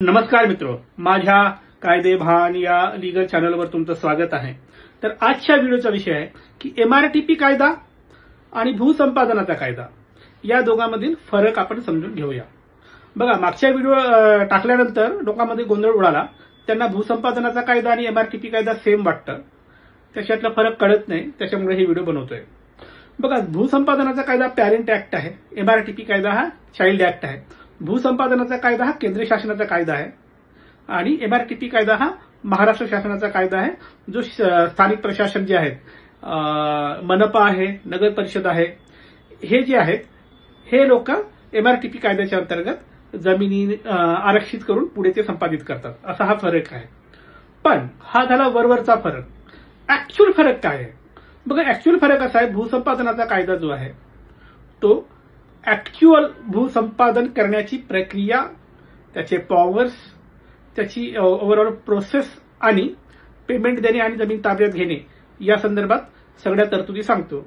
नमस्कार मित्रो, माझ्या कायदे भान या लीगल चॅनलवर तुमचं स्वागत आहे। तर आजच्या व्हिडिओचा विषय आहे की एमआरटीपी कायदा आणि भूसंपादनाचा कायदा या दोघांमधील फरक आपण समजून घेऊया। बघा, मागच्या व्हिडिओ टाकल्यानंतर लोकांमध्ये गोंधळ उडाला। त्यांना भूसंपादनाचा कायदा आणि एमआरटीपी कायदा सेम वाटतं, त्याच्यातला फरक कळत नाही, त्याच्यामुळे ही व्हिडिओ बनवतोय। बघा, भूसंपादनाचा कायदा पॅरेंट ऍक्ट आहे, एमआरटीपी कायदा हा चाइल्ड ऍक्ट आहे। भूसंपादनाचा कायदा हा केंद्र शासनाचा कायदा आहे आणि एमआरटीपी कायदा हा महाराष्ट्र शासनाचा कायदा आहे, जो स्थानिक प्रशासन जे आहेत, मनपा आहे, नगर परिषद आहे, हे जे आहेत हे लोक एमआरटीपी कायद्याच्या अंतर्गत जमिनी आरक्षित करून पुढे ते संपादित करतात, असा हा फरक आहे। पण हा झाला वरवरचा फरक। ऍक्च्युअल फरक काय आहे? बघा, ऍक्च्युअल फरक असा आहे, भूसंपादनाचा कायदा जो आहे तो ऍक्च्युअल भूसंपादन करण्याची प्रक्रिया, त्याचे पॉवर्स, त्याची ओव्हरऑल प्रोसेस आणि पेमेंट देणे आणि जमीन ताब्यात घेणे या संदर्भात सगळ्या तरतुदी सांगतो।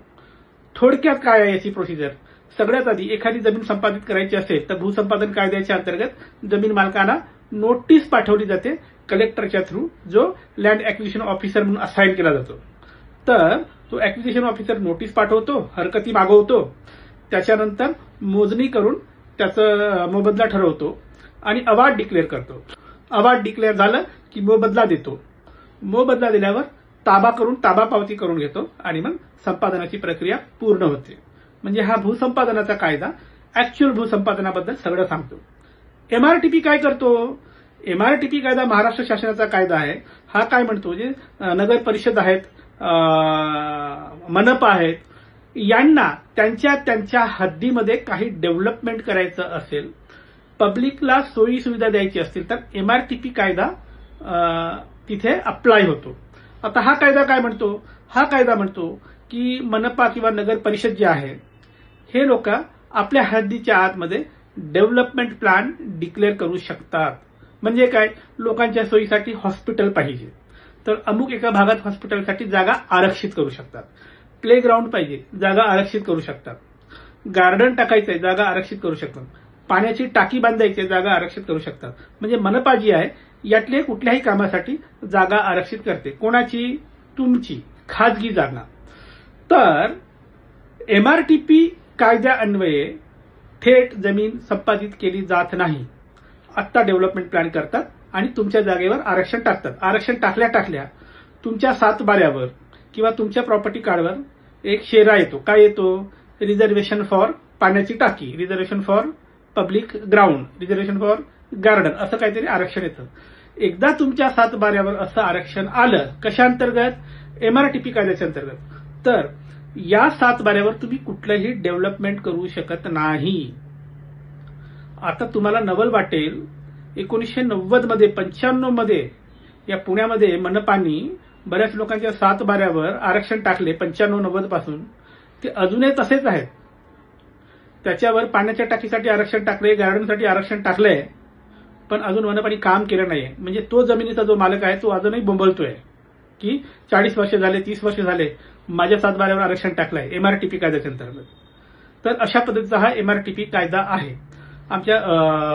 थोडक्यात काय आहे याची प्रोसिजर? सगळ्यात आधी एखादी जमीन संपादित करायची असेल तर भूसंपादन कायद्याच्या अंतर्गत जमीन मालकांना नोटीस पाठवली जाते कलेक्टरच्या थ्रू, जो लँड ॲक्विजिशन ऑफिसर म्हणून असाइन केला जातो। तर तो ॲक्विजिशन ऑफिसर नोटीस पाठवतो, हरकती मागवतो, त्याच्यानंतर मोजणी करून त्याचा मोबदला ठरवतो आणि अवॉर्ड डिक्लेअर करतो। अवॉर्ड डिक्लेअर झालं की मोबदला देतो। मोबदला दिल्यावर ताबा पावती करून घेतो आणि मग संपादनाची प्रक्रिया पूर्ण होते। म्हणजे हा भूसंपादनाचा कायदा ऍक्च्युअल भूसंपादनाबद्दल सगळं सांगतो। एमआरटीपी काय करतो? एमआरटीपी कायदा महाराष्ट्र शासनाचा कायदा आहे। हा काय म्हणतो, जे नगर परिषद आहेत, मनपा आहेत, यांना त्यांच्या हद्दीमध्ये काही डेव्हलपमेंट करायचं असेल, पब्लिकला सोयी सुविधा द्यायची असतील, तर एमआरटीपी कायदा तिथे अप्लाय होतो। आता हा कायदा काय म्हणतो? हा कायदा म्हणतो की मनपा किंवा नगर परिषद जे आहे हे लोक आपल्या हद्दीच्या आतमध्ये डेव्हलपमेंट प्लॅन डिक्लेअर करू शकतात। म्हणजे काय? लोकांच्या सोयीसाठी हॉस्पिटल पाहिजे तर अमुक एका भागात हॉस्पिटलसाठी जागा आरक्षित करू शकतात। प्लेग्राऊंड पाहिजे, जागा आरक्षित करू शकतात। गार्डन टाकायचंय, जागा आरक्षित करू शकतात। पाण्याची टाकी बांधायची, जागा आरक्षित करू शकतात। म्हणजे मनपा जी आहे यातले कुठल्याही कामासाठी जागा आरक्षित करते। कोणाची? तुमची खाजगी जागा। तर एमआरटीपी कायद्यान्वये थेट जमीन संपादित केली जात नाही। आत्ता डेव्हलपमेंट प्लॅन करतात आणि तुमच्या जागेवर आरक्षण टाकतात। आरक्षण टाकल्या तुमच्या सातबाऱ्यावर किंवा तुमच्या प्रॉपर्टी कार्डवर एक शेरा येतो। काय येतो? रिझर्वेशन फॉर पाण्याची टाकी, reservation for public ground, reservation for garden, असं काहीतरी आरक्षण येतं। एकदा तुमच्या सातबाऱ्यावर असं आरक्षण आलं, कशाअंतर्गत? एमआरटीपी कायद्याच्या अंतर्गत। तर या सातबाऱ्यावर तुम्ही कुठलंही डेव्हलपमेंट करू शकत नाही। आता तुम्हाला नवल वाटेल, 1990 मध्ये 95 मध्ये या पुण्यामध्ये मनपानी बऱ्याच लोकांच्या सातबाऱ्यावर आरक्षण टाकले। 95-90 पासून ते अजूनही तसेच आहेत। त्याच्यावर पाण्याच्या टाकीसाठी आरक्षण टाकले, गार्डनसाठी आरक्षण टाकलंय, पण अजून मनपानी काम केलं नाहीये। म्हणजे तो जमिनीचा जो मालक आहे तो अजूनही बोंबलतोय की 40 वर्ष झाले, 30 वर्ष झाले, माझ्या सातबाऱ्यावर आरक्षण टाकलंय एमआरटीपी कायद्याच्या अंतर्गत। तर अशा पद्धतीचा हा एमआरटीपी कायदा आहे। आमच्या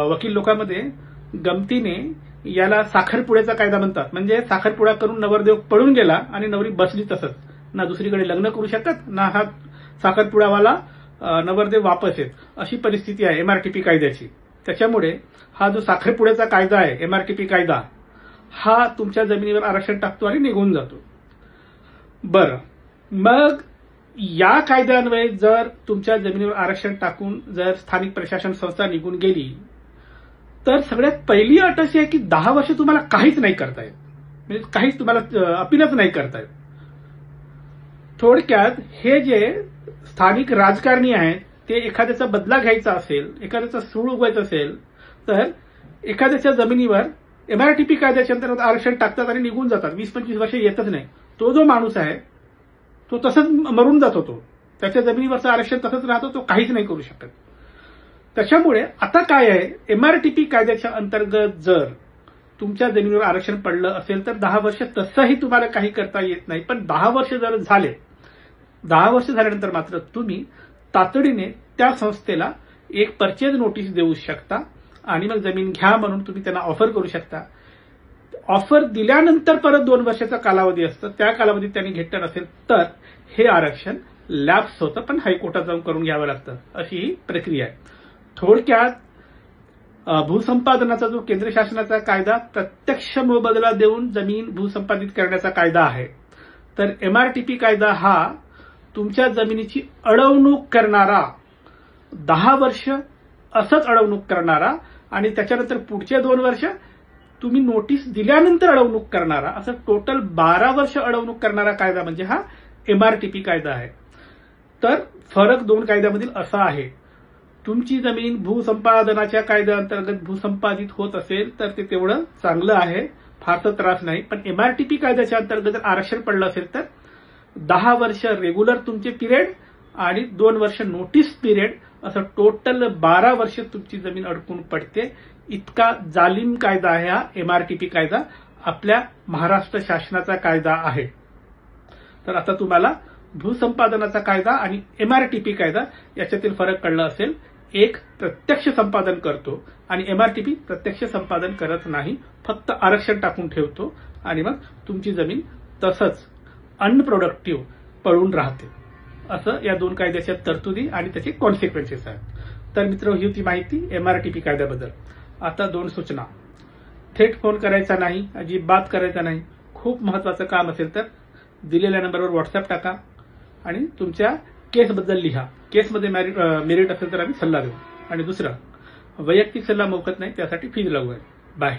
वकील लोकांमध्ये गमतीने याला साखरपुड्याचा कायदा म्हणतात। म्हणजे साखरपुडा करून नवरदेव पळून गेला आणि नवरी बसली तसंच, ना दुसरीकडे लग्न करू शकत, ना हा साखरपुड्यावाला नवरदेव वापस येत, अशी परिस्थिती आहे एमआरटीपी कायद्याची। त्याच्यामुळे हा जो साखरपुड्याचा कायदा आहे, एमआरटीपी कायदा, हा तुमच्या जमिनीवर आरक्षण टाकतो आणि निघून जातो। बरं, मग या कायद्यान्वये जर तुमच्या जमिनीवर आरक्षण टाकून जर स्थानिक प्रशासन संस्था निघून गेली तर सगळ्यात पहिली अट अशी आहे की 10 वर्ष तुम्हाला काहीच नाही करता येत, म्हणजे काहीच तुम्हाला अपीलच नाही करता येत। थोडक्यात हे जे स्थानिक राजकारणी आहेत ते एखाद्याचा बदला घ्यायचा असेल, एखाद्याचा सूळ उगवायचा असेल, तर एखाद्याच्या जमिनीवर एमआरटीपी कायद्याच्या अंतर्गत आरक्षण टाकतात आणि निघून जातात। 20-25 वर्ष येतच नाही। तो जो माणूस आहे तो तसंच मरून जातो, तो त्याच्या जमिनीवरचं आरक्षण तसंच राहतो, तो काहीच नाही करू शकत। त्याच्यामुळे आता काय आहे, एमआरटीपी कायद्याच्या अंतर्गत जर तुमच्या जमिनीवर आरक्षण पडलं असेल तर 10 वर्ष तसंही तुम्हाला काही करता येत नाही। पण 10 वर्ष जर झाले, 10 वर्ष झाल्यानंतर मात्र तुम्ही तातडीने त्या संस्थेला एक परचेज नोटीस देऊ शकता आणि मग जमीन घ्या म्हणून तुम्ही त्यांना ऑफर करू शकता. ऑफर दिल्यानंतर परत 2 वर्षाचा कालावधी असतो, त्या कालावधीत त्यांनी घेतलं नसेल तर हे आरक्षण लॅप्स होतं, पण हायकोर्टात जाऊन करून घ्यावं लागतं. अशी ही प्रक्रिया आहे. थोडक्यात भूसंपादनाचा जो केंद्र शासनाचा कायदा प्रत्यक्ष मोबदला देऊन जमीन भूसंपादित करण्याचा कायदा आहे, तर एमआरटीपी कायदा हा तुमच्या जमिनीची अडवणूक करणारा, 10 वर्ष असंच अडवणूक करणारा आणि त्याच्यानंतर पुढचे 2 वर्ष तुम्ही नोटीस दिल्यानंतर अडवणूक करणारा, असं टोटल 12 वर्ष अडवणूक करणारा कायदा म्हणजे हा एमआरटीपी कायदा आहे. तर फरक 2 कायद्यामधील असा आहे, तुमची जमीन भूसंपादनाच्या कायद्याअंतर्गत भूसंपादित होत असेल तर ते तेवढं चांगलं आहे, फारसा त्रास नाही. पण एमआरटीपी कायद्याच्या अंतर्गत जर आरक्षण पडलं असेल तर 10 वर्ष रेग्युलर तुमचे पिरियड आणि 2 वर्ष नोटीस पिरियड, असं टोटल 12 वर्ष तुमची जमीन अडकून पडते. इतका जालिम कायदा आहे हा एमआरटीपी कायदा, आपल्या महाराष्ट्र शासनाचा कायदा आहे. तर आता तुम्हाला भूसंपादनाचा कायदा आणि एमआरटीपी कायदा याच्यातील फरक कळला असेल. एक प्रत्यक्ष संपादन करतो आणि एमआरटीपी प्रत्यक्ष संपादन करत नाही, फक्त आरक्षण टाकून ठेवतो आणि मग तुमची जमीन तसंच अनप्रोडक्टिव्ह पडून राहते. असं या 2 कायद्याच्या तरतुदी आणि त्याचे कॉन्सिक्वेन्सेस आहेत. तर मित्र, ही होती माहिती एमआरटीपी कायद्याबद्दल. आता 2 सूचना. थेट फोन करायचा नाही, अजिबात करायचा नाही. खूप महत्वाचं काम असेल तर दिलेल्या नंबरवर व्हॉट्सअप टाका आणि तुमच्या केसबद्दल लिहा. केसमध्ये मेरिट असेल तर आम्ही सल्ला देऊ. आणि दुसरं, वैयक्तिक सल्ला मोफत नाही, त्यासाठी फीज लागू आहे. बाय.